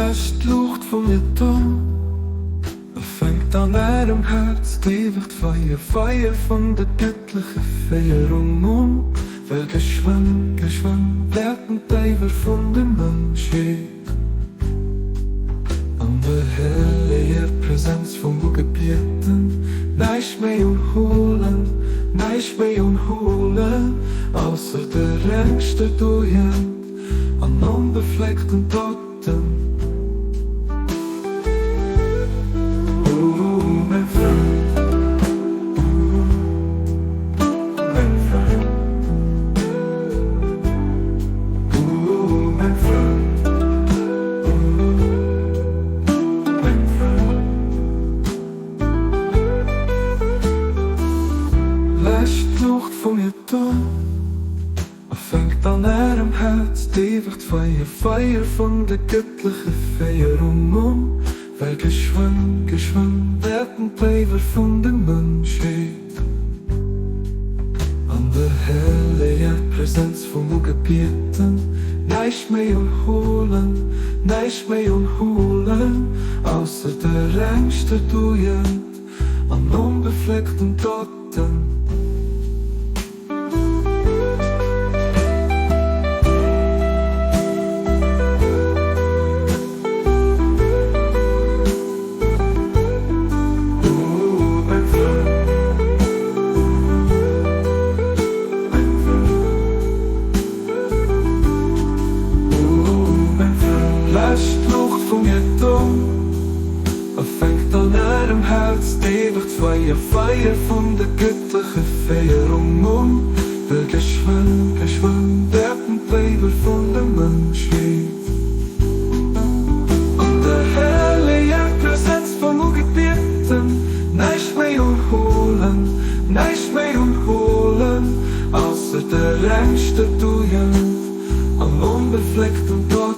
Lässt die Luft von mir da, fängt an ihrem Herz die Feuer, Feuer von der göttlichen Feierung. Weil geschwommen werden Teiver von dem Menschen. An der helle Präsenz vom Gebeten, nicht mehr holen, außer der längste Dujan, an unbefleckten Toten. Mein Freund, mein Freund, mein Freund, mein Freund. Lässt die Luft von mir da, fängt an ihrem Herz die Feuer, Feuer von der göttlichen Feierung. Weil geschwommen werden Teiver von dem Menschen. An der helle Präsenz vom Gebeten, nicht mehr holen, außer der längste Dujan, an unbefleckten Toten. Lässt die Luft von mir da, fängt an ihrem Herz die Feuer, Feuer von der göttlichen Feierung. Weil geschwommen werden Teiver von dem Menschen. Und der herrliche Präsenz von Gebeten, nicht mehr holen, außer der längste Dujan, am unbefleckten Tod.